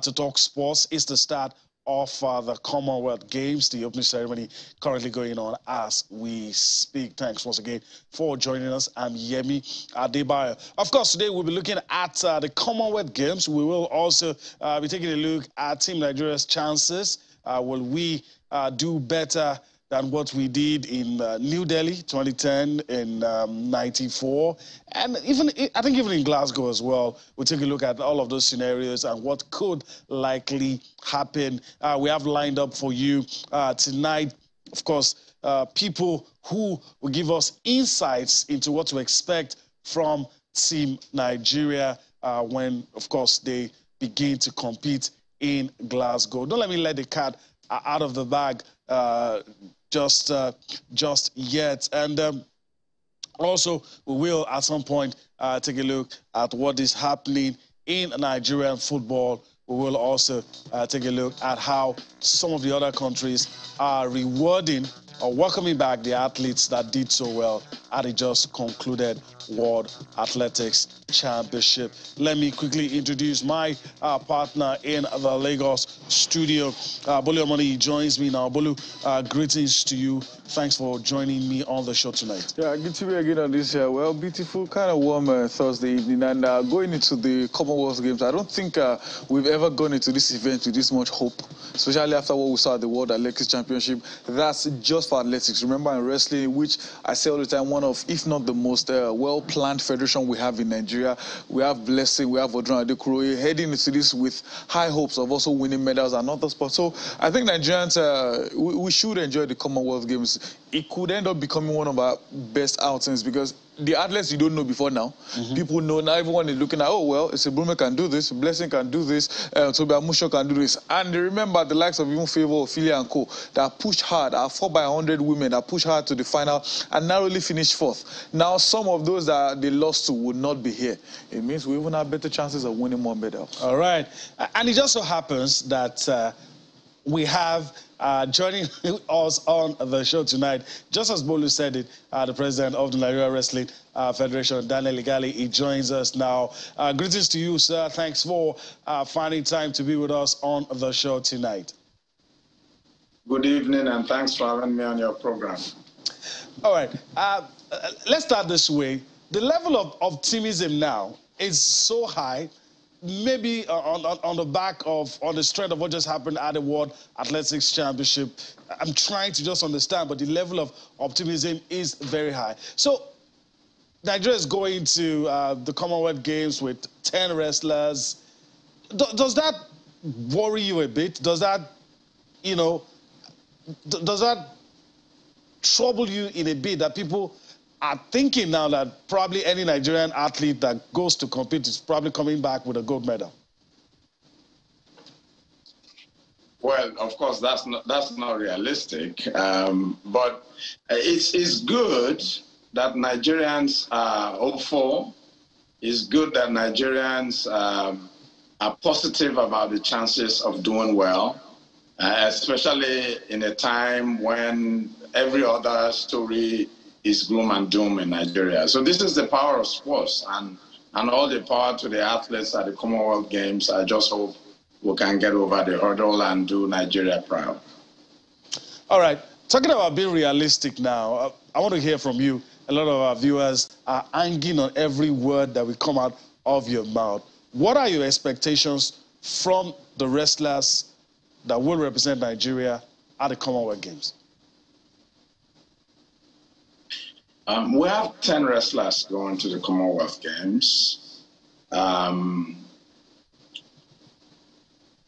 to talk sports. It's the start of the Commonwealth Games, the opening ceremony currently going on as we speak. Thanks once again for joining us. I'm Yemi Adebayo. Of course, today we'll be looking at the Commonwealth Games. We will also be taking a look at Team Nigeria's chances. Will we do better than what we did in New Delhi, 2010, in 94, and I think even in Glasgow as well. We'll take a look at all of those scenarios and what could likely happen. We have lined up for you tonight, of course, people who will give us insights into what to expect from Team Nigeria when, of course, they begin to compete in Glasgow. Don't let me let the cat out of the bag just yet. And also, we will at some point take a look at what is happening in Nigerian football. We will also take a look at how some of the other countries are rewarding or welcoming back the athletes that did so well at the just concluded World Athletics Championship. Let me quickly introduce my partner in the Lagos studio. Bolu Omoni joins me now. Bolu, greetings to you. Thanks for joining me on the show tonight. Yeah, good to be again on this well, beautiful, kind of warm Thursday evening. And going into the Commonwealth Games, I don't think we've ever gone into this event with this much hope, especially after what we saw at the World Athletics Championship. That's just for athletics. Remember, in wrestling, which I say all the time, one of, if not the most well-planned federation we have in Nigeria. We have Blessing, we have Odron Adekuroye heading into this with high hopes of also winning medals and other sports. So I think Nigerians, we should enjoy the Commonwealth Games. It could end up becoming one of our best outings because the athletes you don't know before now, people know now. Everyone is looking at, oh, well, Brume can do this, Blessing can do this, Toby Amusho can do this. And remember the likes of even Favor, Ophelia and Co. that pushed hard, our 4x100 women that pushed hard to the final and narrowly finished fourth. Now, some of those that they lost to would not be here. It means we even have better chances of winning more medals. All right. And it just so happens that we have joining us on the show tonight, just as Bolu said it, the president of the Nigeria Wrestling Federation, Daniel Igali, he joins us now. Greetings to you, sir. Thanks for finding time to be with us on the show tonight. Good evening, and thanks for having me on your program. All right. Let's start this way. The level of optimism now is so high, maybe on the back of, on the strength of what just happened at the World Athletics Championship. I'm trying to just understand, but the level of optimism is very high. So Nigeria is going to the Commonwealth Games with 10 wrestlers. Does that worry you a bit? Does that, you know, does that trouble you in a bit that people are thinking now that probably any Nigerian athlete that goes to compete is probably coming back with a gold medal? Well, of course, that's not realistic. But it's good that Nigerians are hopeful. It's good that Nigerians are positive about the chances of doing well, especially in a time when every other story is gloom and doom in Nigeria. So this is the power of sports and all the power to the athletes at the Commonwealth Games. I just hope we can get over the hurdle and do Nigeria proud. All right. Talking about being realistic now, I want to hear from you. A lot of our viewers are hanging on every word that will come out of your mouth. What are your expectations from the wrestlers that will represent Nigeria at the Commonwealth Games? We have 10 wrestlers going to the Commonwealth Games.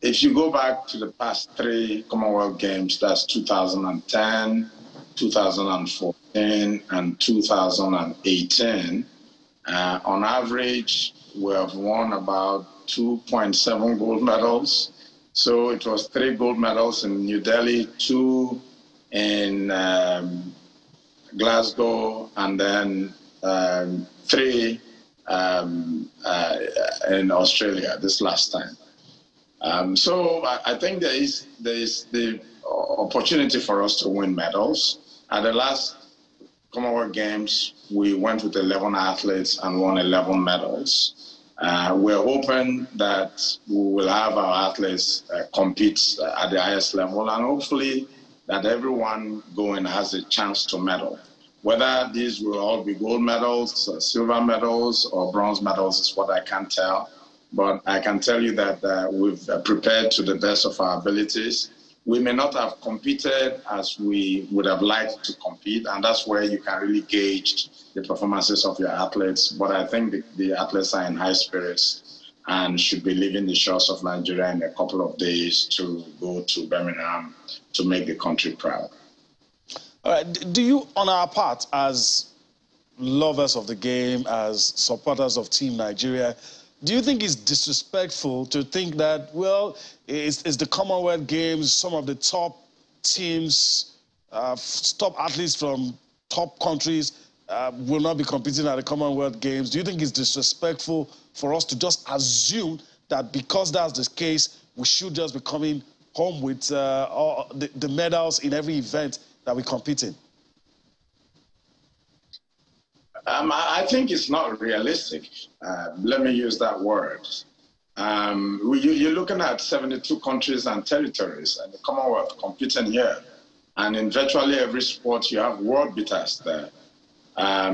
If you go back to the past 3 Commonwealth Games, that's 2010, 2014, and 2018, on average, we have won about 2.7 gold medals. So it was 3 gold medals in New Delhi, 2 in Glasgow, and then 3 in Australia this last time. So I think there is the opportunity for us to win medals. At the last Commonwealth Games, we went with 11 athletes and won 11 medals. We're hoping that we will have our athletes compete at the highest level, and hopefully that everyone going has a chance to medal. Whether these will all be gold medals, silver medals, or bronze medals is what I can't tell. But I can tell you that we've prepared to the best of our abilities. We may not have competed as we would have liked to compete, and that's where you can really gauge the performances of your athletes. But I think the athletes are in high spirits and should be leaving the shores of Nigeria in a couple of days to go to Birmingham to make the country proud. All right. Do you, on our part, as lovers of the game, as supporters of Team Nigeria, do you think it's disrespectful to think that, well, it's the Commonwealth Games, some of the top teams, top athletes from top countries will not be competing at the Commonwealth Games? Do you think it's disrespectful for us to just assume that because that's the case, we should just be coming home with all the medals in every event that we compete in? I think it's not realistic. Let me use that word. You're looking at 72 countries and territories and the Commonwealth competing here. And in virtually every sport, you have world beaters there.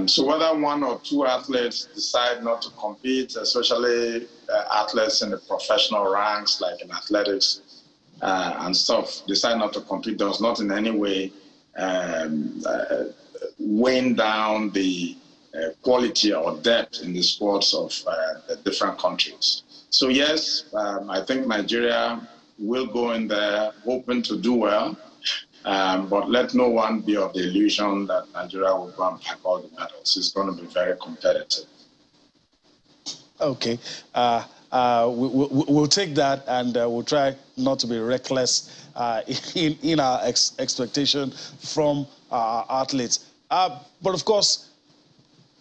So whether one or two athletes decide not to compete, especially athletes in the professional ranks, like in athletics and stuff, decide not to compete does not in any way weighing down the quality or depth in the sports of the different countries. So yes, I think Nigeria will go in there hoping to do well, but let no one be of the illusion that Nigeria will go and pack all the medals. It's going to be very competitive. Okay. We'll take that, and we'll try not to be reckless in our expectation from our athletes. But of course,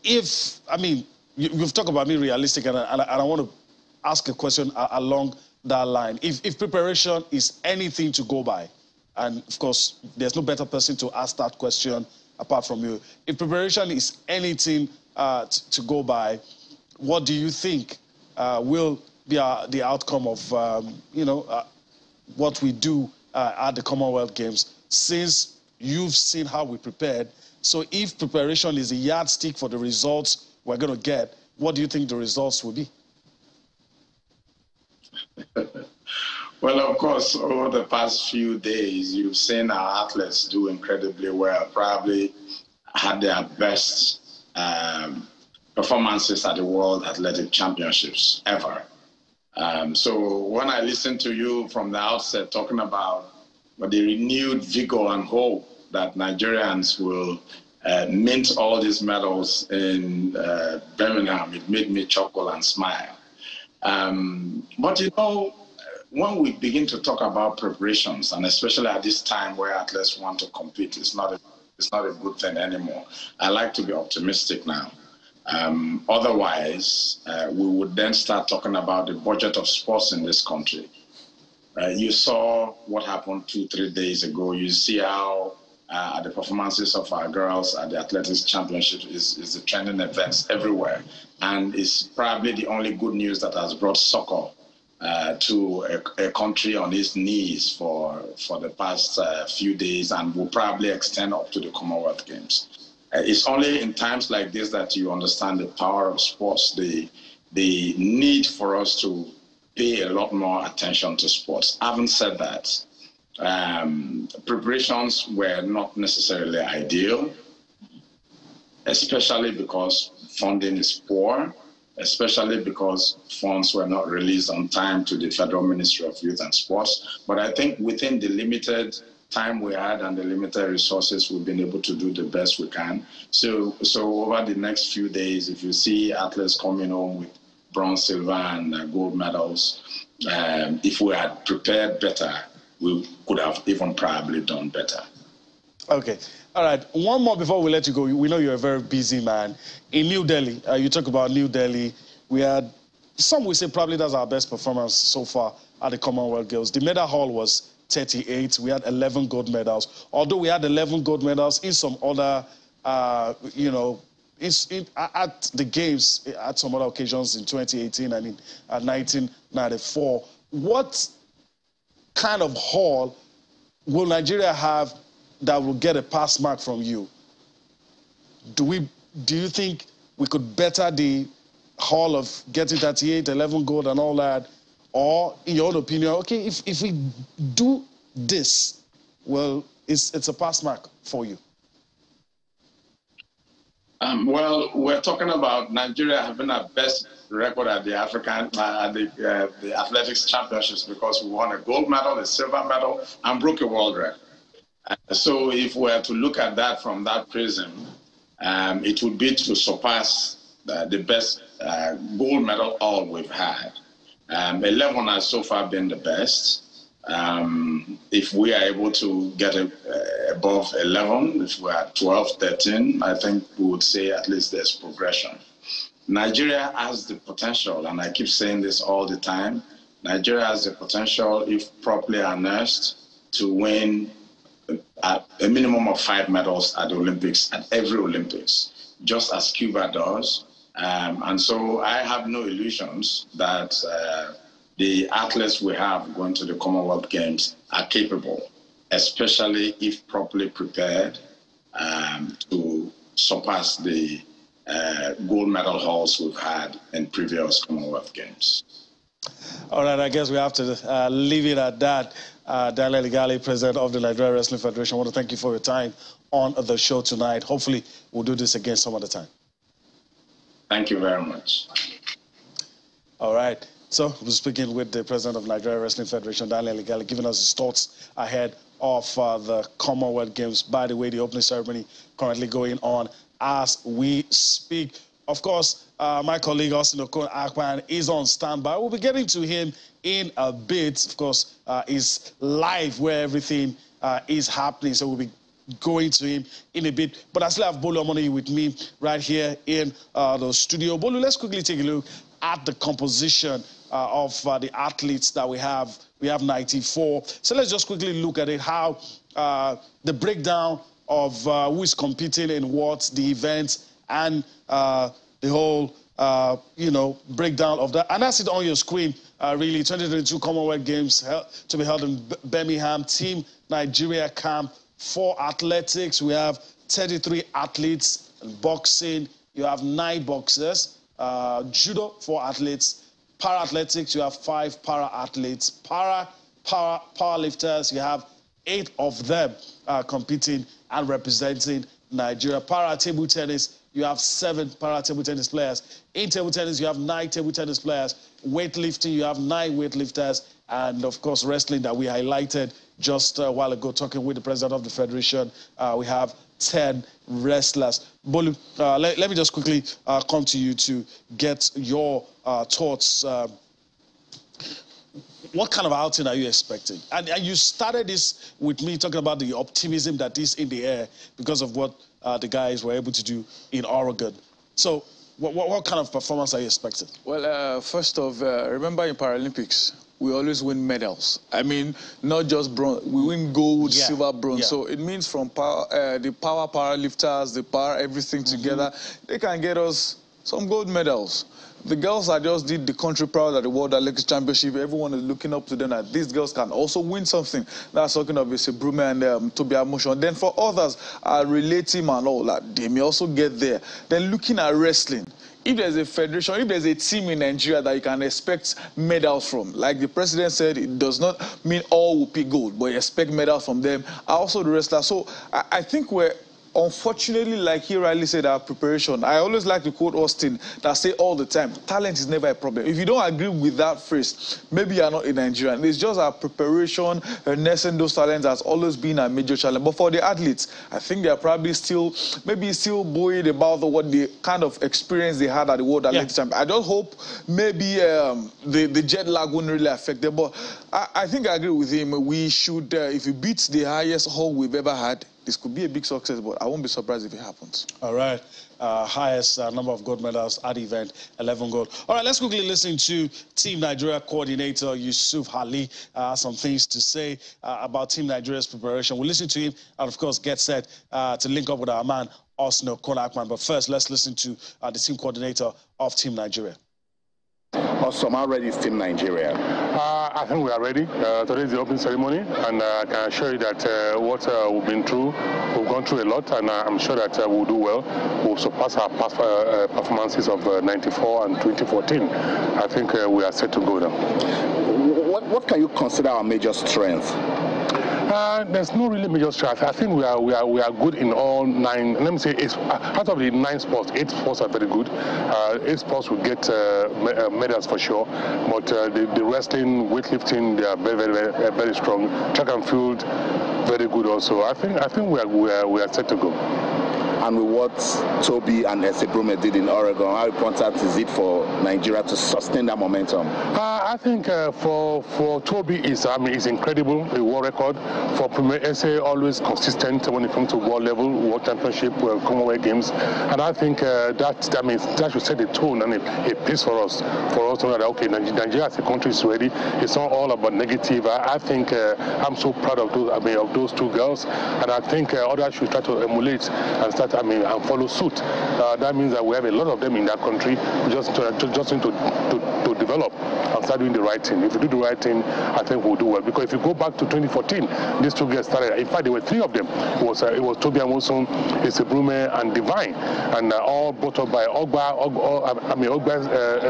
you've talked about being realistic, and I want to ask a question along that line. If preparation is anything to go by, and of course, there's no better person to ask that question apart from you. If preparation is anything to go by, what do you think will be the outcome of what we do at the Commonwealth Games, since you've seen how we prepared? So if preparation is a yardstick for the results we're going to get, what do you think the results will be? Well, of course, over the past few days, you've seen our athletes do incredibly well, probably had their best performances at the World Athletic Championships ever. So when I listened to you from the outset talking about the renewed vigor and hope that Nigerians will mint all these medals in Birmingham, it made me chuckle and smile. But when we begin to talk about preparations, and especially at this time where athletes want to compete, it's not a good thing anymore. I like to be optimistic now. Otherwise, we would then start talking about the budget of sports in this country. You saw what happened 2-3 days ago. You see how the performances of our girls at the athletics championship is the trending events everywhere, and it's probably the only good news that has brought soccer to a country on its knees for the past few days, and will probably extend up to the Commonwealth Games. It's only in times like this that you understand the power of sports, the need for us to pay a lot more attention to sports. Having said that, preparations were not necessarily ideal, especially because funding is poor, especially because funds were not released on time to the Federal Ministry of Youth and Sports. But I think within the limited time we had and the limited resources, we've been able to do the best we can. So over the next few days, if you see athletes coming home with bronze, silver, and gold medals, if we had prepared better, we could have even probably done better. Okay. All right. One more before we let you go. We know you're a very busy man. In New Delhi, you talk about New Delhi. We had, some would say probably that's our best performance so far at the Commonwealth Games. The medal haul was 38. We had 11 gold medals. Although we had 11 gold medals in some other, at the games, at some other occasions in 2018 and in 1994, what kind of haul will Nigeria have that will get a pass mark from you? Do you think we could better the haul of getting 38, 11 gold and all that? Or, in your own opinion, okay, if we do this, well, it's a pass mark for you? Well, we're talking about Nigeria having our best record at the the athletics championships because we won a gold medal, a silver medal, and broke a world record. So if we were to look at that from that prism, it would be to surpass the best gold medal all we've had. 11 has so far been the best. If we are able to get above 11, if we're at 12, 13, I think we would say at least there's progression. Nigeria has the potential, and I keep saying this all the time, Nigeria has the potential, if properly harnessed, to win a minimum of 5 medals at the Olympics, at every Olympics, just as Cuba does. And so I have no illusions that the athletes we have going to the Commonwealth Games are capable, especially if properly prepared, to surpass the gold medal hauls we've had in previous Commonwealth Games. All right, I guess we have to leave it at that. Daniel Igali, President of the Nigerian Wrestling Federation, I want to thank you for your time on the show tonight. Hopefully, we'll do this again some other time. Thank you very much. All right. So we're speaking with the President of Nigerian Wrestling Federation, Daniel Igali, giving us his thoughts ahead of the Commonwealth Games. By the way, the opening ceremony currently going on as we speak. Of course, my colleague Austin Okon-Akpan is on standby. We'll be getting to him in a bit. Of course, he's live where everything is happening, so we'll be going to him in a bit. But I still have Bolu Omoniyi with me right here in the studio. Bolu, let's quickly take a look at the composition of the athletes that we have. We have 94. So let's just quickly look at it, how the breakdown of who is competing in what, the events, and the whole, breakdown of that. And that's it on your screen, really. 2022 Commonwealth Games to be held in Birmingham. Team Nigeria camp for athletics. We have 33 athletes. In boxing, you have 9 boxers. Judo, 4 athletes. Para-athletics, you have 5 para-athletes. Powerlifters, you have 8 of them competing and representing Nigeria. Para-table tennis, you have 7 para-table tennis players. In table tennis, you have 9 table tennis players. Weightlifting, you have 9 weightlifters. And, of course, wrestling that we highlighted just a while ago, talking with the president of the federation, we have 10 wrestlers. Bolu, let me just quickly come to you to get your thoughts. What kind of outing are you expecting? And you started this with me talking about the optimism that is in the air because of what the guys were able to do in Oregon. So what kind of performance are you expecting? Well, first off, remember in Paralympics, we always win medals. I mean, not just bronze. We win gold, silver, bronze. So it means from the power powerlifters, the power, everything together, they can get us some gold medals. The girls that just did the country proud at the World Athletics Championship, everyone is looking up to them that these girls can also win something. That's talking of Brume and Tobias Motion. Then for others, relay team and all that, they may also get there. Then looking at wrestling, if there's a federation, if there's a team in Nigeria that you can expect medals from, like the president said, it does not mean all will pick gold, but you expect medals from them, are also the wrestlers. So I think we're, unfortunately, like he rightly said, our preparation. I always like to quote Austin that say all the time, talent is never a problem. If you don't agree with that phrase, maybe you're not a Nigerian. It's just our preparation, nursing those talents has always been a major challenge. But for the athletes, I think they're probably still buoyed about what the kind of experience they had at the World Athletics Championship. I just hope maybe the jet lag wouldn't really affect them. But I think I agree with him. We should, if we beat the highest haul we've ever had, this could be a big success, but I won't be surprised if it happens. All right. Highest number of gold medals at the event, 11 gold. All right, let's quickly listen to Team Nigeria coordinator Yusuf Ali. Some things to say about Team Nigeria's preparation. We'll listen to him and, of course, get set to link up with our man Austin Okonakman. But first, let's listen to the team coordinator of Team Nigeria. Awesome. How ready is Team Nigeria? I think we are ready. Today is the opening ceremony, and I can assure you that what we've been through, we've gone through a lot, and I'm sure that we'll do well. We'll surpass our past performances of '94 and 2014. I think we are set to go now. What can you consider our major strength? There's no really major strength. I think we are good in all 9. Let me say, out of the 9 sports, 8 sports are very good. 8 sports will get medals for sure. But the wrestling, weightlifting, they are very strong. Track and field, very good also. I think we are set to go. And with what Toby and Esebrume did in Oregon, how important is it for Nigeria to sustain that momentum? I think for Toby is incredible, a world record. For Premier Ese, always consistent when it comes to world level, world championship, Commonwealth games, and I think that should set the tone and a pace for us to know that okay, Nigeria as a country is ready. It's not all about negative. I think I'm so proud of those 2 girls, and I think others should try to emulate and start. And follow suit. That means that we have a lot of them in that country. We just need to develop and start doing the right thing. If we do the right thing, I think we'll do well. Because if you go back to 2014, these 2 girls started. In fact, there were 3 of them. It was Toby Amosun, Esebrume, and Divine, and all brought up by Ogba's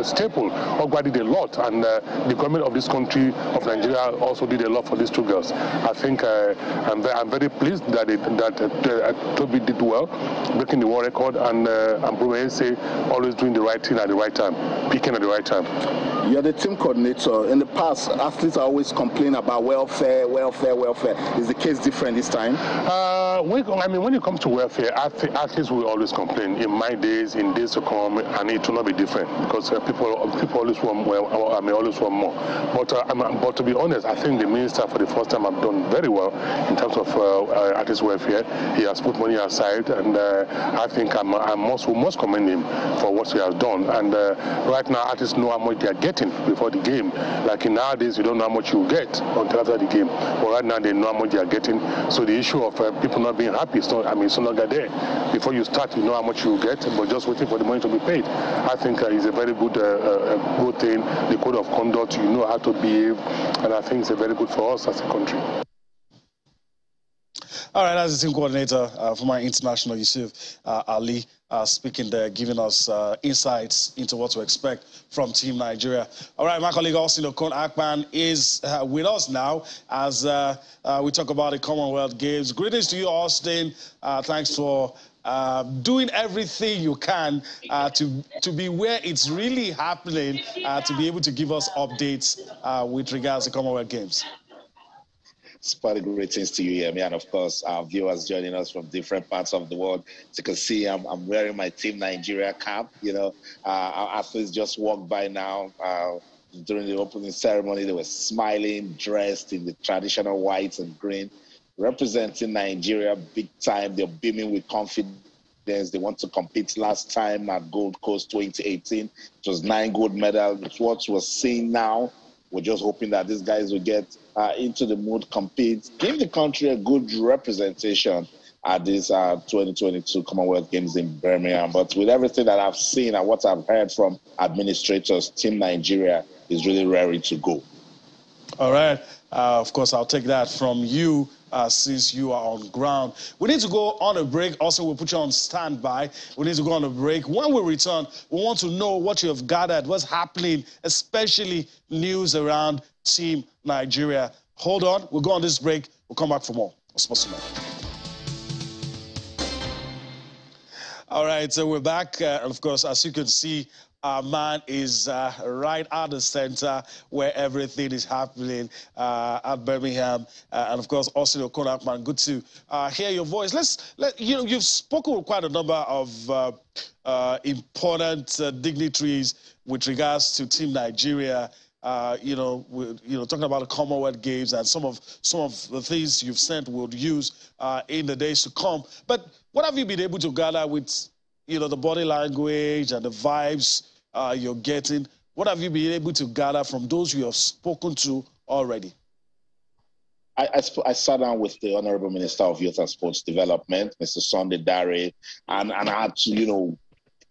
staple. Ogba did a lot, and the government of this country of Nigeria also did a lot for these 2 girls. I think I'm very pleased that Toby did well, breaking the world record, and Brume always doing the right thing at the right time, picking at the right time. You're the team coordinator. In the past, athletes always complain about welfare. Is the case different this time? When it comes to welfare, athletes will always complain. In my days, in days to come, and it will not be different because people always want more. But to be honest, I think the minister for the first time have done very well in terms of artist welfare. He has put money aside, and I think we must commend him for what he has done. And right now, artists know how much they are getting before the game. Like in nowadays, you don't know how much you get until after the game. But right now, they know how much they are getting. So the issue of people not being happy, it's no longer there. Before you start, you know how much you get, but just waiting for the money to be paid. I think it's a very good thing. The code of conduct, you know how to behave, and I think it's very good for us as a country. All right, that's the team coordinator for my international, Yusuf Ali, speaking there, giving us insights into what to expect from Team Nigeria. All right, my colleague Austin Okonakman is with us now as we talk about the Commonwealth Games. Greetings to you, Austin. Thanks for doing everything you can to be where it's really happening, to be able to give us updates with regards to Commonwealth Games. Spotty greetings to you, Yemi, and of course our viewers joining us from different parts of the world. As you can see, I'm wearing my Team Nigeria cap. You know, our athletes just walked by now. During the opening ceremony, they were smiling, dressed in the traditional white and green, representing Nigeria big time. They're beaming with confidence. They want to compete. Last time at Gold Coast 2018, it was 9 gold medals. It's what we're seeing now. We're just hoping that these guys will get into the mood, compete, give the country a good representation at these 2022 Commonwealth Games in Birmingham. But with everything that I've seen and what I've heard from administrators, Team Nigeria is really ready to go. All right. Of course, I'll take that from you since you are on ground. We need to go on a break. Also, we'll put you on standby. We need to go on a break. When we return, we want to know what you have gathered, what's happening, especially news around Team Nigeria. Hold on. We'll go on this break. We'll come back for more. All right, so we're back. Of course, as you can see, our man is right at the center where everything is happening at Birmingham. And of course, Austin Okonakman, good to hear your voice. You've spoken with quite a number of important dignitaries with regards to Team Nigeria. Talking about the Commonwealth Games and some of the things you've said we'll use in the days to come. But what have you been able to gather with, the body language and the vibes you're getting? What have you been able to gather from those you have spoken to already? I sat down with the Honorable Minister of Youth and Sports Development, Mr. Sunday Dare, and I had to,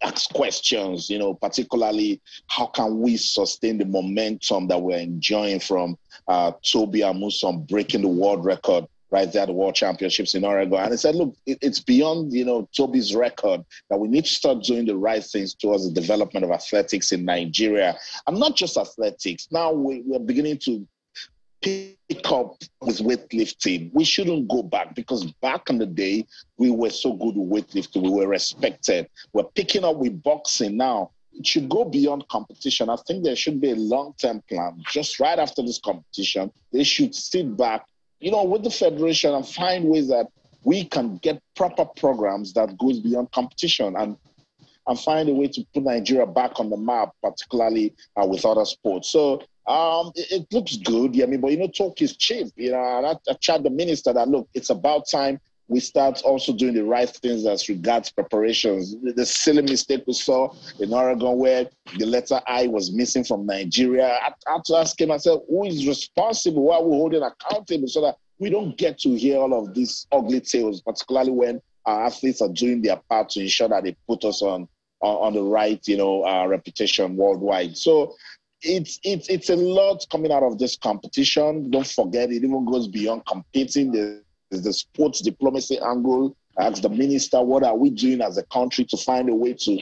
ask questions, particularly how can we sustain the momentum that we're enjoying from Toby Amuson breaking the world record right there at the World Championships in Oregon. And I said, look, it's beyond, Toby's record, that we need to start doing the right things towards the development of athletics in Nigeria. And not just athletics. Now we're beginning to pick up with weightlifting. We shouldn't go back, because back in the day, we were so good with weightlifting. We were respected. We're picking up with boxing now. It should go beyond competition. I think there should be a long-term plan. Just right after this competition, they should sit back, with the federation and find ways that we can get proper programs that goes beyond competition and find a way to put Nigeria back on the map, particularly with other sports. So it looks good, but talk is cheap. I chat the minister that, look, it's about time we start also doing the right things as regards preparations. The silly mistake we saw in Oregon where the letter I was missing from Nigeria, I had to ask him, I said, who is responsible? Why are we holding accountable so that we don't get to hear all of these ugly tales, particularly when our athletes are doing their part to ensure that they put us on the right, reputation worldwide. So it's a lot coming out of this competition. Don't forget, it even goes beyond competing. There's the sports diplomacy angle. I asked the minister, what are we doing as a country to find a way to,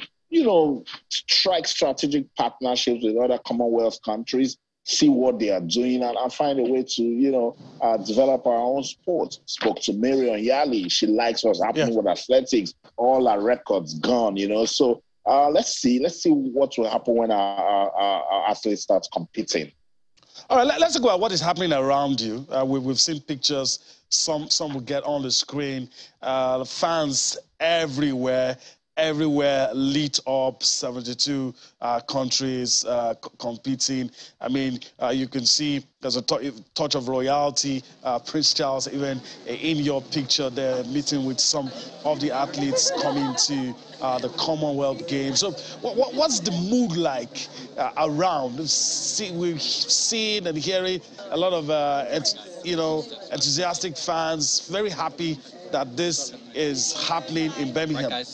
strike strategic partnerships with other Commonwealth countries, see what they are doing, and find a way to, develop our own sport. Spoke to Marion Yali. She likes what's happening with athletics. All our records gone, So let's see what will happen when our athletes start competing. All right, let's talk about what is happening around you. We've seen pictures. Some will get on the screen. Fans everywhere lit up. 72 countries competing. I mean, you can see there's a touch of royalty. Prince Charles even in your picture there, meeting with some of the athletes coming to the Commonwealth Games. So what's the mood like around? We've seen and hearing a lot of enthusiastic fans, very happy that this is happening in Birmingham. Right,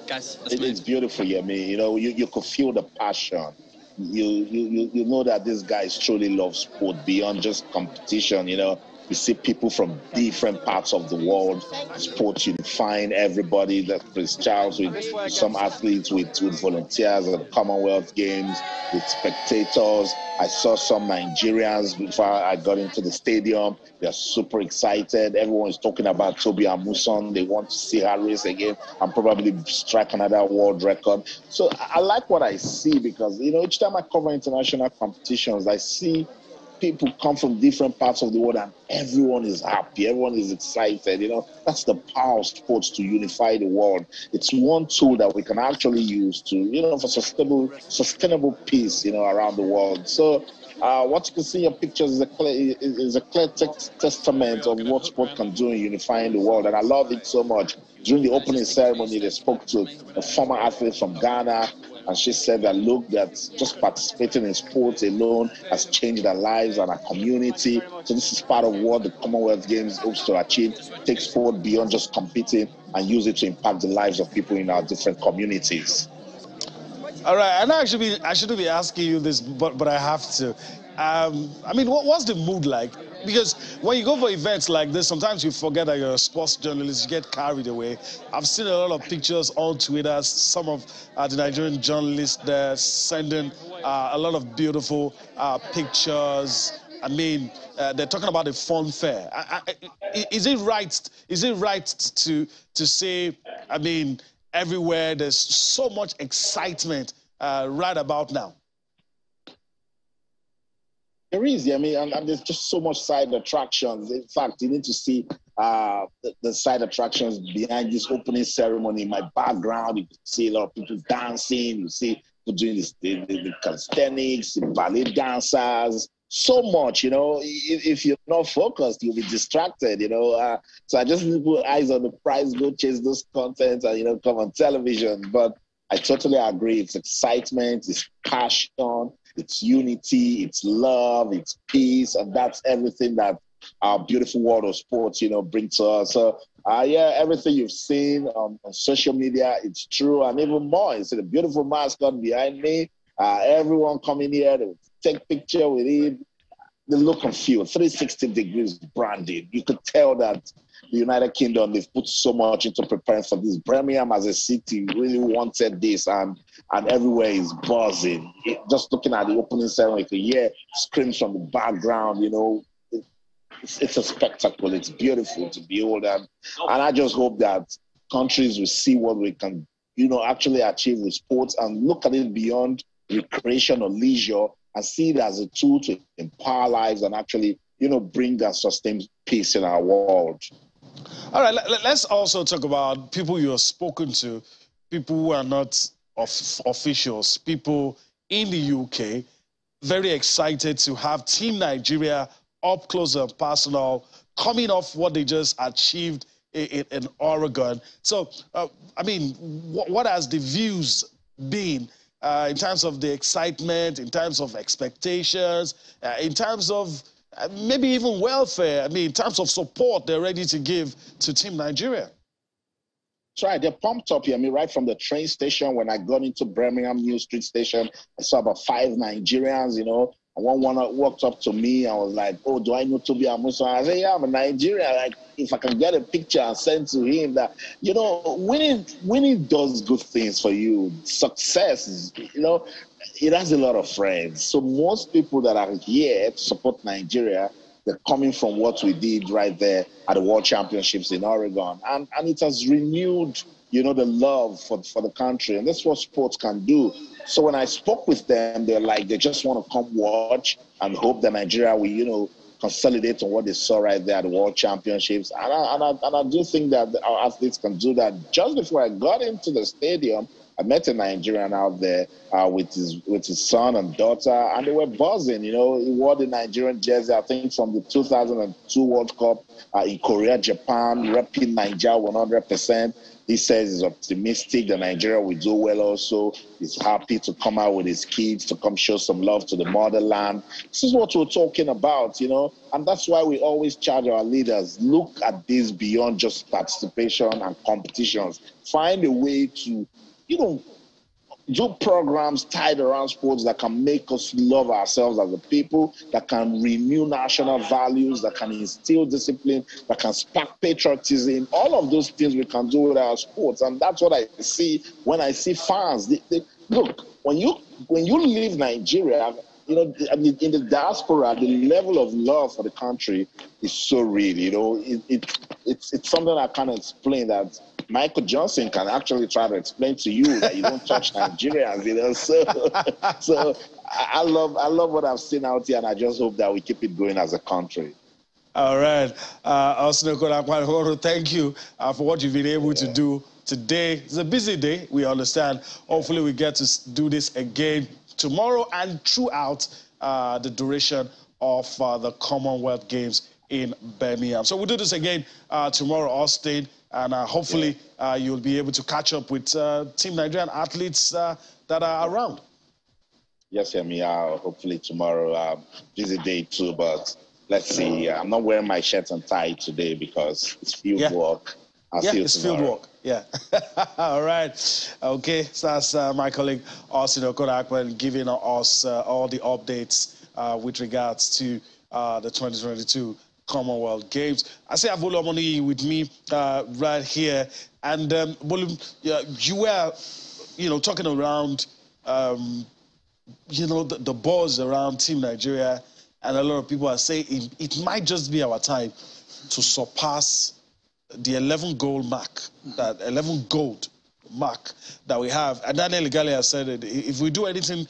guys, it's beautiful. You could feel the passion. You know that these guys truly love sport beyond just competition. You see people from different parts of the world, sports unifying everybody. That Prince Charles with some athletes, with volunteers at the Commonwealth Games, with spectators. I saw some Nigerians before I got into the stadium. They're super excited. Everyone is talking about Toby Amuson. They want to see her race again and probably strike another world record. So I like what I see because, each time I cover international competitions, I see people come from different parts of the world and everyone is happy, everyone is excited. That's the power of sports to unify the world. It's one tool that we can actually use to, for sustainable peace, around the world. So what you can see in your pictures is a clear testament of what sport can do in unifying the world. And I love it so much. During the opening ceremony, they spoke to a former athlete from Ghana, and she said that, look, that just participating in sports alone has changed our lives and our community. So this is part of what the Commonwealth Games hopes to achieve, take sport beyond just competing and use it to impact the lives of people in our different communities. All right, and I shouldn't be asking you this, but I have to. What's the mood like? Because when you go for events like this, sometimes you forget that you're a sports journalist, you get carried away. I've seen a lot of pictures on Twitter, some of the Nigerian journalists there sending a lot of beautiful pictures. They're talking about a fun fair. Is it right? Is it right to say, everywhere there's so much excitement right about now? There is, and there's just so much side attractions. In fact, you need to see the side attractions behind this opening ceremony. In my background, you can see a lot of people dancing. You see people doing the calisthenics, the ballet dancers. So much, if you're not focused, you'll be distracted, So I just need to put eyes on the prize, go chase those contents and, come on television. But I totally agree. It's excitement, it's passion, it's unity, it's love, it's peace, and that's everything that our beautiful world of sports, bring to us. So, yeah, everything you've seen on social media, it's true. And even more, you see the beautiful mascot behind me. Everyone coming here to take picture with him. The look and feel, 360 degrees branding. You could tell that the United Kingdom, they've put so much into preparing for this. Birmingham as a city really wanted this, and everywhere is buzzing. Just looking at the opening ceremony, you can hear screams from the background, It's a spectacle. It's beautiful to behold. And I just hope that countries will see what we can, actually achieve with sports and look at it beyond recreation or leisure and see it as a tool to empower lives and actually, bring and sustain peace in our world. All right, let's also talk about people you have spoken to, people who are not officials, people in the UK, very excited to have Team Nigeria up close and personal, coming off what they just achieved in Oregon. So, what has the views been in terms of the excitement, in terms of expectations, in terms of maybe even welfare, in terms of support they're ready to give to Team Nigeria? That's right. They're pumped up here. Right from the train station, when I got into Birmingham New Street Station, I saw about 5 Nigerians, And one walked up to me and was like, "Oh, do I know Tobi Amusan?" I said, "Yeah, I'm a Nigerian. Like, if I can get a picture and send to him that, winning does good things for you. Success is, it has a lot of friends. So most people that are here to support Nigeria, they're coming from what we did right there at the World Championships in Oregon. And it has renewed, the love for the country. And that's what sports can do. So when I spoke with them, they're like, they just want to come watch and hope that Nigeria will, consolidate on what they saw right there at the World Championships. And I do think that our athletes can do that. Just before I got into the stadium, I met a Nigerian out there with his son and daughter, and they were buzzing. He wore the Nigerian jersey, I think, from the 2002 World Cup in Korea, Japan, repping Nigeria 100%. He says he's optimistic that Nigeria will do well also. He's happy to come out with his kids, to come show some love to the motherland. This is what we're talking about, and that's why we always charge our leaders, look at this beyond just participation and competitions. Find a way to, do programs tied around sports that can make us love ourselves as a people, that can renew national values, that can instill discipline, that can spark patriotism. All of those things we can do with our sports. And that's what I see when I see fans. Look, when you leave Nigeria, in the diaspora, the level of love for the country is so real. It's something I can't explain that Michael Johnson can actually try to explain to you that you don't touch Nigerians, So I love what I've seen out here, and I just hope that we keep it going as a country. All right. Thank you for what you've been able to do today. It's a busy day, we understand. Hopefully we get to do this again tomorrow and throughout the duration of the Commonwealth Games in Birmingham. So we'll do this again tomorrow, Austin. And hopefully you'll be able to catch up with Team Nigerian athletes that are around. Yes, hopefully tomorrow. Busy day too, but let's see. I'm not wearing my shirt and tie today because it's field work. I'll see you tomorrow. Field work. Yeah. All right. Okay. So that's my colleague Austin Okorakwen giving us all the updates with regards to the 2022 Commonwealth Games. I say Avolomoni with me right here, and you were, talking around, the buzz around Team Nigeria, and a lot of people are saying it might just be our time to surpass the 11 gold mark, that 11 gold mark that we have. And Daniel Igali has said that if we do anything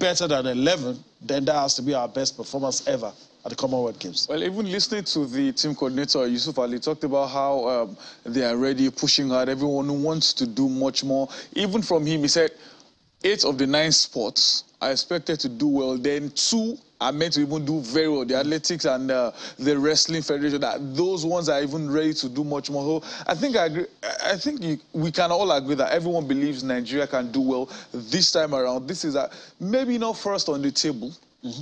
better than 11, then that has to be our best performance ever at the Commonwealth Games. Well, even listening to the team coordinator, Yusuf Ali, talked about how they are ready, pushing hard, everyone who wants to do much more. Even from him, he said, 8 of the 9 sports are expected to do well. Then 2 are meant to even do very well. The athletics and the wrestling federation, those ones are even ready to do much more. So I think I agree. I think we can all agree that everyone believes Nigeria can do well this time around. This is maybe not first on the table.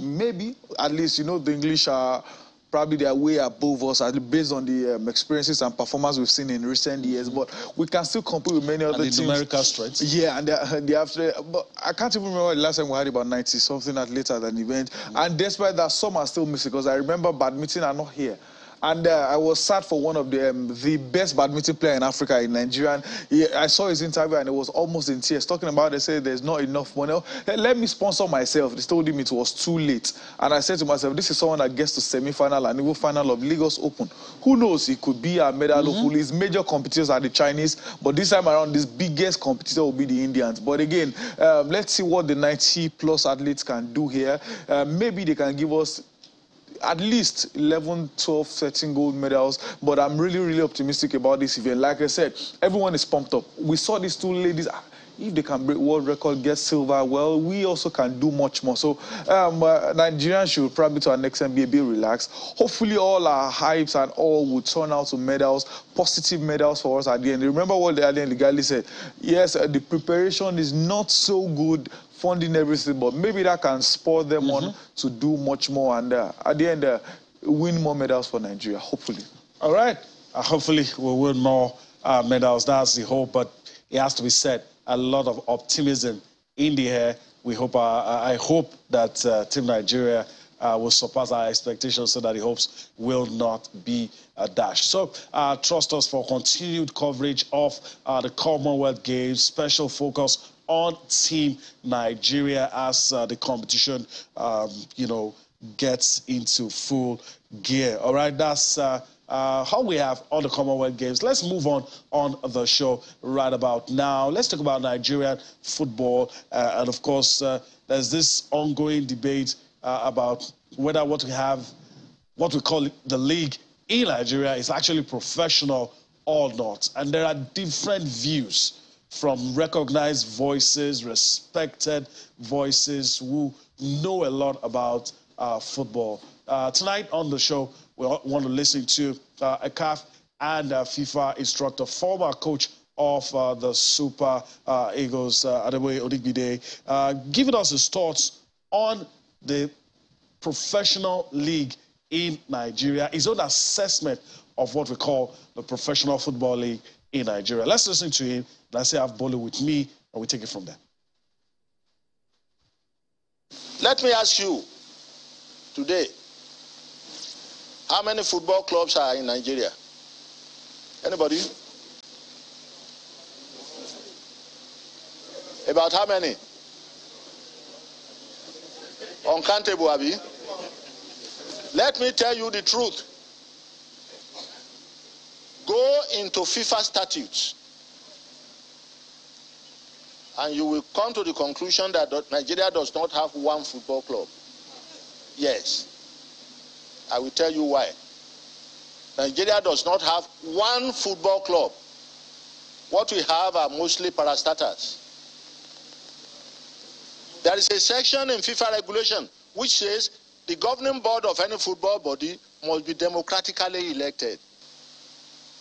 Maybe, at least, the English are Probably they are way above us, at least based on the experiences and performance we've seen in recent years. But we can still compete with many other teams. Numerical strength. Yeah, and they have. But I can't even remember the last time we had about 90-something athletes at an event. And despite that, some are still missing, because I remember badminton are not here. And I was sad for one of the best badminton player in Africa, in Nigeria. I saw his interview and it was almost in tears, talking about, they said there's not enough money. Let me sponsor myself. They told him it was too late. And I said to myself, this is someone that gets to semi-final and even final of Lagos Open. Who knows, he could be a medal hopeful. His major competitors are the Chinese, but this time around, this biggest competitor will be the Indians. But again, let's see what the 90-plus athletes can do here. Maybe they can give us at least 11, 12, 13 gold medals, but I'm really, really optimistic about this event. Like I said, everyone is pumped up. We saw these two ladies. If they can break world record, get silver, well, we also can do much more. So Nigerians should probably, to our next time, be a bit relaxed. Hopefully all our hypes and all will turn out to medals, positive medals for us at the end. Remember what the Alien Legali said. Yes, the preparation is not so good, funding everything, but maybe that can spur them on to do much more and at the end win more medals for Nigeria, hopefully. All right. Hopefully we'll win more medals. That's the hope, but it has to be said, a lot of optimism in the air. We hope, I hope that Team Nigeria will surpass our expectations so that the hopes will not be dashed. So trust us for continued coverage of the Commonwealth Games, special focus on Team Nigeria as the competition, gets into full gear. All right, that's how we have on the Commonwealth Games. Let's move on the show right about now. Let's talk about Nigerian football. And of course, there's this ongoing debate about whether what we call the league in Nigeria is actually professional or not. And there are different views from recognized voices, respected voices who know a lot about football. Tonight on the show, we want to listen to a CAF and FIFA instructor, former coach of the Super Eagles, Adeboye Odigbide, giving us his thoughts on the professional league in Nigeria, his own assessment of what we call the professional football league in Nigeria. Let's listen to him. I say I have Bolu with me, and we take it from there. Let me ask you today, how many football clubs are in Nigeria? Anybody? About how many? Uncountable, Abi. Let me tell you the truth. Go into FIFA statutes and you will come to the conclusion that Nigeria does not have one football club. Yes. I will tell you why. Nigeria does not have one football club. What we have are mostly parastatals. There is a section in FIFA regulation which says the governing board of any football body must be democratically elected.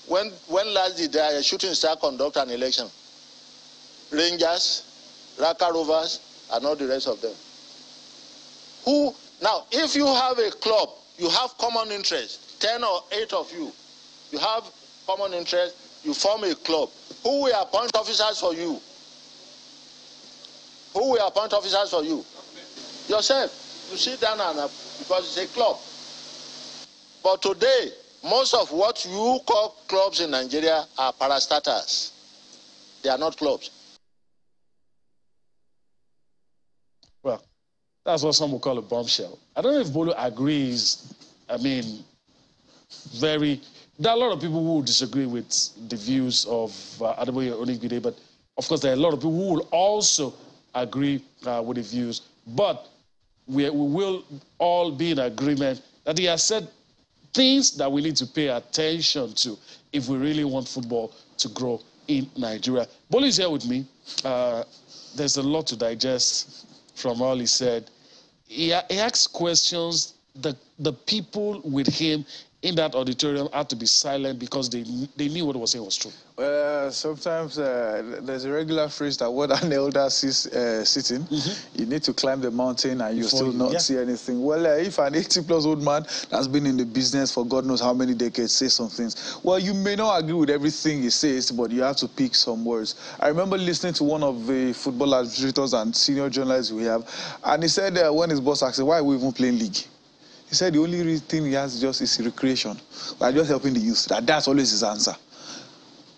When last did a shooting star conduct an election? Rangers, Raka Rovers, and all the rest of them. Now, if you have a club, you have common interest, 10 or 8 of you, you have common interest, you form a club. Who will appoint officers for you? Who will appoint officers for you? Yourself. You sit down and because it's a club. But today, most of what you call clubs in Nigeria are parastatals. They are not clubs. Well, that's what some would call a bombshell. I don't know if Bolu agrees. I mean, there are a lot of people who disagree with the views of Adeboye Odigbide, but of course there are a lot of people who will also agree with the views. But we will all be in agreement that he has said things that we need to pay attention to if we really want football to grow in Nigeria. Bolu is here with me. There's a lot to digest from all he said. He asked questions the people with him in that auditorium had to be silent because they knew what he was saying was true? Sometimes there's a regular phrase that what an elder sees sitting, you need to climb the mountain and you still not see anything. Well, if an 80-plus-old man that's been in the business for God knows how many decades says some things, well, you may not agree with everything he says, but you have to pick some words. I remember listening to one of the football administrators and senior journalists we have, and he said when his boss asked him, why are we even playing league? He said the only thing he has just is recreation. We're just helping the youth. That's always his answer.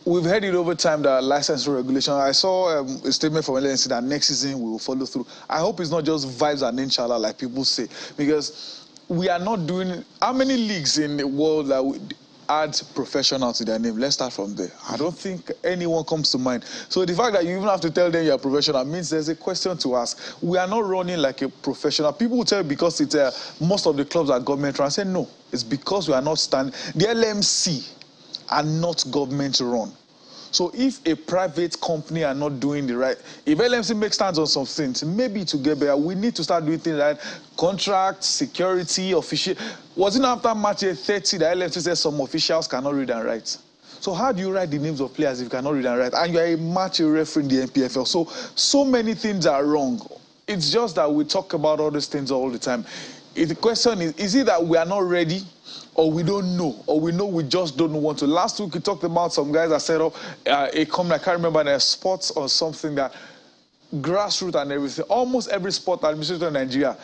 We've heard it over time, that licensing regulation. I saw a statement from LNC that next season we will follow through. I hope it's not just vibes and inshallah like people say, because we are not doing... How many leagues in the world that would add professional to their name? Let's start from there. I don't think anyone comes to mind. So the fact that you even have to tell them you're a professional means there's a question to ask. We are not running like a professional. People will tell you because it's most of the clubs are government run. I say no, it's because we are not standing. The LMC are not government run. So if a private company are not doing the right, if LMC makes stands on some things, maybe to get better, we need to start doing things like contract, security, official. Wasn't after match 30 that LMC says some officials cannot read and write? So how do you write the names of players if you cannot read and write? And you are a match referee in the NPFL. So many things are wrong. It's just that we talk about all these things all the time. The question is it that we are not ready, or we don't know, or we know we just don't want to? Last week we talked about some guys that set up a company, I can't remember, their sports or something, that grassroots and everything. Almost every sport administrator in Nigeria,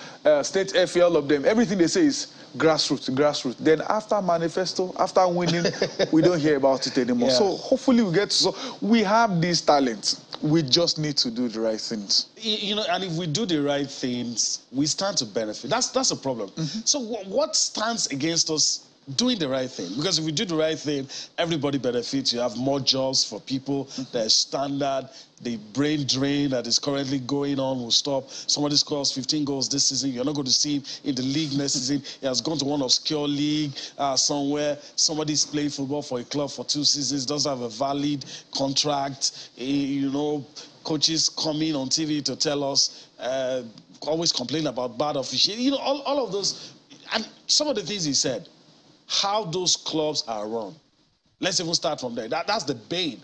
state FA, all of them, everything they say is grassroots. Then after manifesto, after winning, we don't hear about it anymore. Yeah. So hopefully we get to, so we have these talents. We just need to do the right things. You know, and if we do the right things, we stand to benefit. That's a problem. So what stands against us doing the right thing? Because if we do the right thing, everybody benefits. You have more jobs for people. There's standard. The brain drain that is currently going on will stop. Somebody scores 15 goals this season. You're not going to see him in the league next season. He has gone to one obscure league somewhere. Somebody's playing football for a club for 2 seasons, doesn't have a valid contract. You know, coaches coming on TV to tell us, always complain about bad officiating. You know, all of those. And some of the things he said, how those clubs are run. Let's even start from there. That's the bane.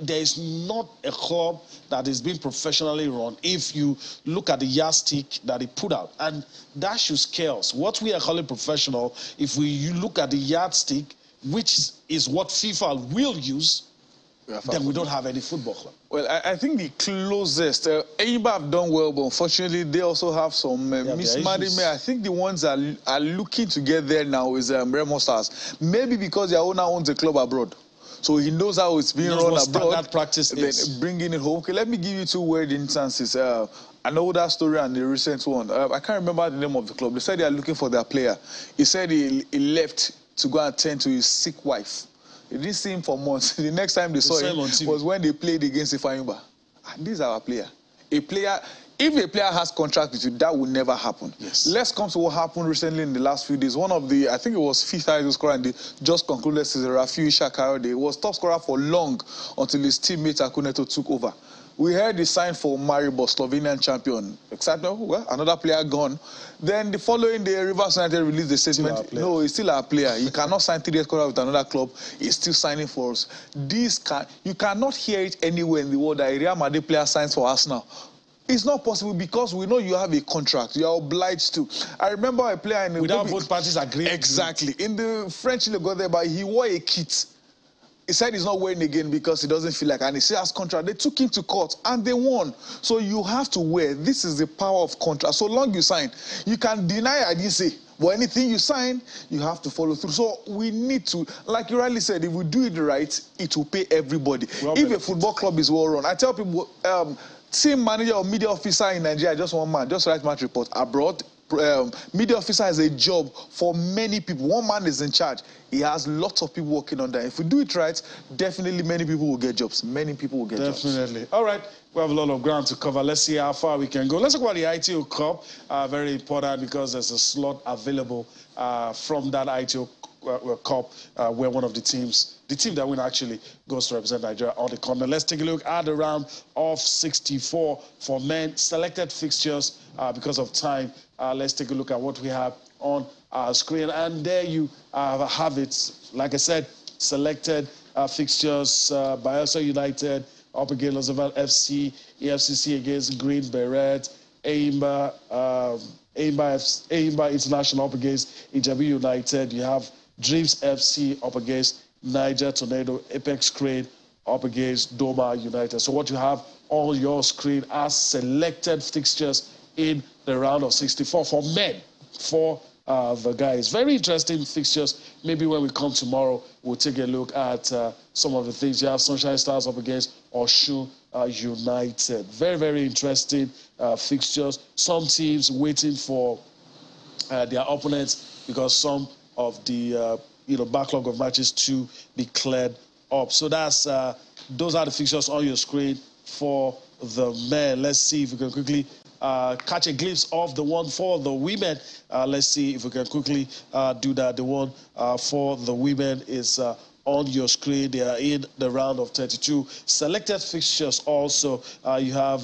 There is not a club that is being professionally run if you look at the yardstick that he put out. And that should scare us. What we are calling professional, if you look at the yardstick, which is what FIFA will use, then we don't have any football club. Well, I think the closest, AIMA have done well, but unfortunately they also have some mismanagement. I think the ones that are looking to get there now is Remo Stars. Maybe because their owner owns a club abroad. So he knows how it's being run abroad. That practice is. Bringing it home. Okay, let me give you 2 weird instances. An older story and the recent one. I can't remember the name of the club. They said they are looking for their player. He said he left to go and tend to his sick wife. They didn't see him for months. The next time they saw him was when they played against Ifeanyi. And this is our player. If a player has contract with you, that will never happen. Yes. Let's come to what happened recently in the last few days. One of the, I think it was fifth highest scorer in the just concluded season, Rafiu Shakayode, was top scorer for long until his teammate Akuneto took over. We heard he signed for Maribor, Slovenian champion. Excitement, well, another player gone. Then the following day, Rivers United released the statement. No, he's still our player. He cannot sign 3 years contract with another club. He's still signing for us. You cannot hear it anywhere in the world that a Real Madrid player signs for Arsenal. It's not possible because we know you have a contract. You are obliged to. I remember a player in the... Without both parties agreeing. Exactly. In the French league, got there, but he wore a kit. He said he's not wearing again because he doesn't feel like, and he still has contract. They took him to court and they won. So you have to wear. This is the power of contract. So long you sign, you can deny I didn't say, but anything you sign, you have to follow through. So we need to, like you rightly said, if we do it right, it will pay everybody. If a football club is well run, I tell people, team manager or media officer in Nigeria, just one man, just write match report. Abroad, media officer has a job for many people. One man is in charge. He has lots of people working on that. If we do it right, definitely many people will get jobs. Many people will get jobs. Definitely. All right. We have a lot of ground to cover. Let's see how far we can go. Let's talk about the ITO Cup. Very important because there's a slot available from that ITO Cup where one of the teams, the team that win actually goes to represent Nigeria on the continent. Let's take a look at the round of 64 for men. Selected fixtures because of time. Let's take a look at what we have on our screen. And there you have it. Like I said, selected fixtures, Bayelsa United up against Lozovan FC, EFCC against Green Beret, Eimba International up against Ijebu United. You have Dreams FC up against Niger Tornado, Apex Crane up against Doma United. So what you have on your screen are selected fixtures in the round of 64 for men, for the guys. Very interesting fixtures. Maybe when we come tomorrow, we'll take a look at some of the things. You have Sunshine Stars up against Osun United. Very, very interesting fixtures. Some teams waiting for their opponents because some of the backlog of matches to be cleared up. So that's those are the fixtures on your screen for the men. Let's see if we can quickly catch a glimpse of the one for the women. Let's see if we can quickly do that. The one for the women is on your screen. They are in the round of 32. Selected fixtures also. You have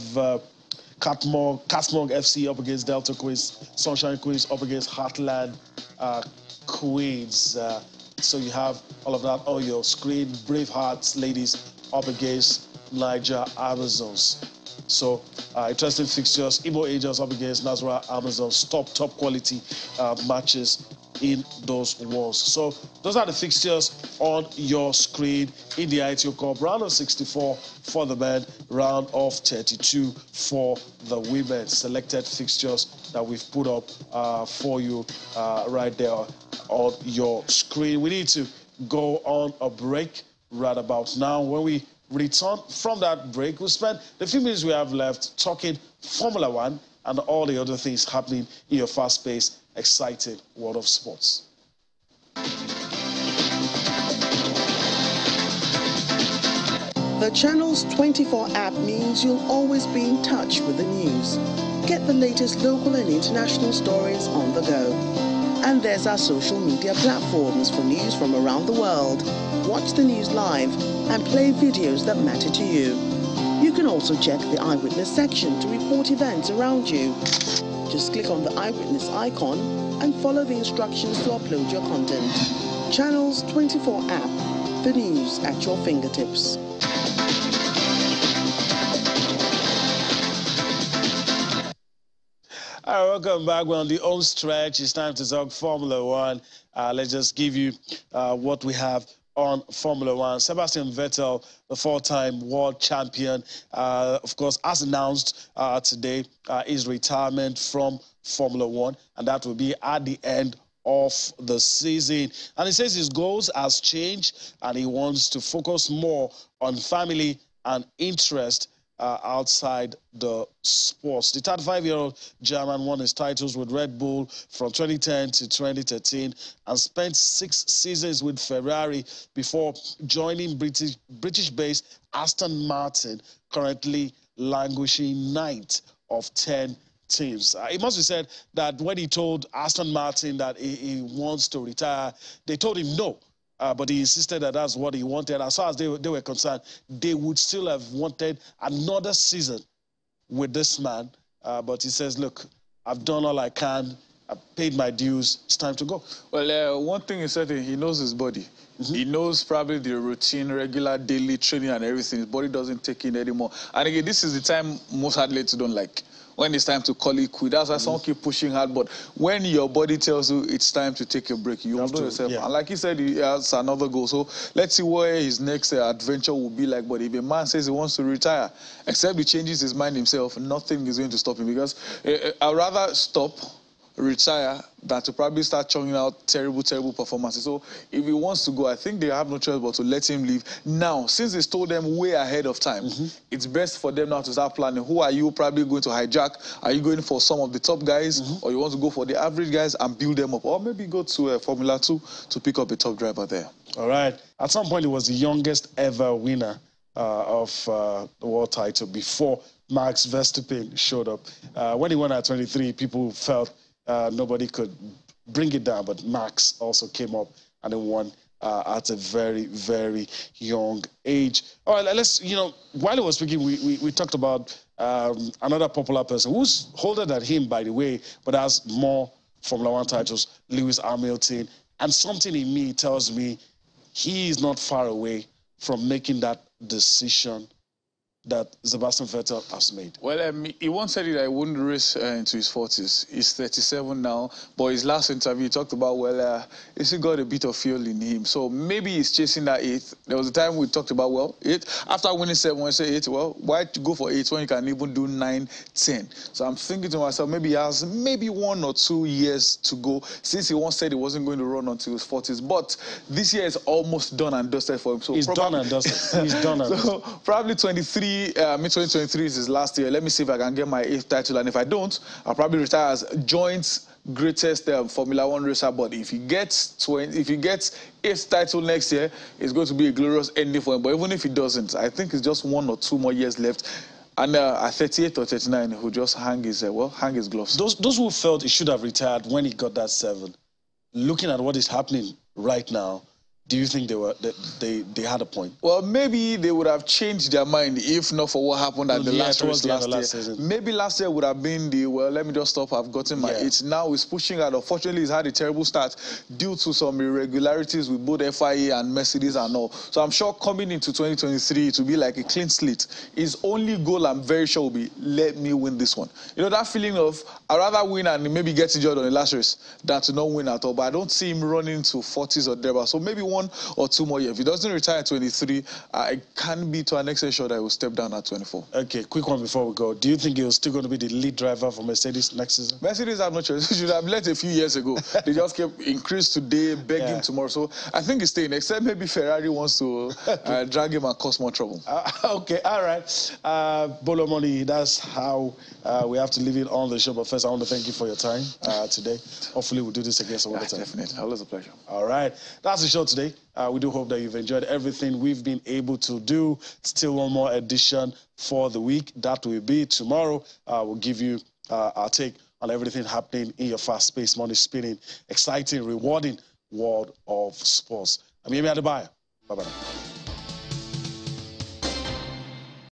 Catmog FC up against Delta Queens, Sunshine Queens up against Heartland Queens. So you have all of that on your screen. Bravehearts ladies up against Niger Amazons. So interesting fixtures. Imo Angels up against Nazara Amazons. Top quality matches in those ones. So those are the fixtures on your screen in the ITO Cup. Round of 64 for the men, round of 32 for the women. Selected fixtures that we've put up for you right there on your screen. We need to go on a break right about now. When we return from that break, we'll spend the few minutes we have left talking Formula One and all the other things happening in your fast-paced, exciting world of sports. The Channels 24 app means you'll always be in touch with the news. Get the latest local and international stories on the go. And there's our social media platforms for news from around the world. Watch the news live and play videos that matter to you. You can also check the Eyewitness section to report events around you. Just click on the Eyewitness icon and follow the instructions to upload your content. Channels 24 app, the news at your fingertips. All right, welcome back. We're on the home stretch. It's time to talk Formula One. Let's just give you what we have on Formula One. Sebastian Vettel, the four-time world champion, of course, as announced today, his retirement from Formula One, and that will be at the end of the season. And he says his goals has changed, and he wants to focus more on family and interest outside the sports. The 35-year-old German won his titles with Red Bull from 2010 to 2013 and spent 6 seasons with Ferrari before joining British-based Aston Martin, currently languishing 9th of 10 teams. It must be said that when he told Aston Martin that he wants to retire, they told him no. But he insisted that that's what he wanted. As far as they were concerned, they would still have wanted another season with this man. But he says, look, I've done all I can. I've paid my dues. It's time to go. Well, one thing is certain, he knows his body. He knows probably the routine, regular, daily training and everything. His body doesn't take in anymore. And again, this is the time most athletes don't like. When it's time to call it quit. That's why someone keep pushing hard. But when your body tells you it's time to take a break, you have to yourself. Yeah. And like he said, he has another goal. So let's see where his next adventure will be like. But if a man says he wants to retire, except he changes his mind himself, nothing is going to stop him. Because I'd rather stop, retire, than to probably start churning out terrible performances. So if he wants to go, I think they have no choice but to let him leave. Now, since they told them way ahead of time, it's best for them now to start planning. Who are you probably going to hijack? Are you going for some of the top guys? Or you want to go for the average guys and build them up? Or maybe go to Formula 2 to pick up a top driver there. All right. At some point, he was the youngest ever winner of the world title before Max Verstappen showed up. When he won at 23, people felt nobody could bring it down, but Max also came up and then won at a very young age. All right, let's, while he was speaking, we talked about another popular person who's older than him, by the way, but has more Formula One titles, Lewis Hamilton, and something in me tells me he is not far away from making that decision that Sebastian Vettel has made. Well, he once said that he wouldn't race into his 40s. He's 37 now, but his last interview, he talked about, well, he's still got a bit of fuel in him. So maybe he's chasing that 8th. There was a time we talked about, well, 8. After winning 7, we say 8. Well, why go for 8 when you can even do 9, 10? So I'm thinking to myself, maybe he has maybe 1 or 2 years to go, since he once said he wasn't going to run until his 40s. But this year is almost done and dusted for him. So he's done and dusted. He's done and dusted. So probably 23. Mid-2023 is his last year. Let me see if I can get my 8th title, and if I don't, I'll probably retire as joint greatest Formula One racer. But if he gets 8th title next year, it's going to be a glorious ending for him. But even if he doesn't, I think it's just 1 or 2 more years left. And at 38 or 39, he'll just hang his gloves. Those who felt he should have retired when he got that 7, looking at what is happening right now, do you think they had a point? Well, maybe they would have changed their mind if not for what happened at the last race last year. Maybe last year would have been the, well, let me just stop, I've gotten my 8. Now he's pushing out. Unfortunately, he's had a terrible start due to some irregularities with both FIA and Mercedes and all. So I'm sure coming into 2023, it will be like a clean slate. His only goal, I'm very sure, will be, let me win this one. You know, that feeling of, I'd rather win and maybe get injured on the last race than to not win at all. But I don't see him running to 40s or thereabouts. So maybe 1 or 2 more years. If he doesn't retire at 23, I can be to an extent sure that he will step down at 24. Okay, quick one before we go. Do you think he's still going to be the lead driver for Mercedes next season? Mercedes have no choice. They should have left a few years ago. They just kept increase today, begging tomorrow. So I think he's staying, except maybe Ferrari wants to drag him and cause more trouble. Okay, all right. Bolo Money, that's how we have to leave it on the show. But first, I want to thank you for your time today. Hopefully, we'll do this again some other time. Definitely. Always a pleasure. All right. That's the show today. We do hope that you've enjoyed everything we've been able to do. Still 1 more edition for the week. That will be tomorrow. We'll give you our take on everything happening in your fast-paced, money-spinning, exciting, rewarding world of sports. I'm Yemi Adebayo. Bye-bye.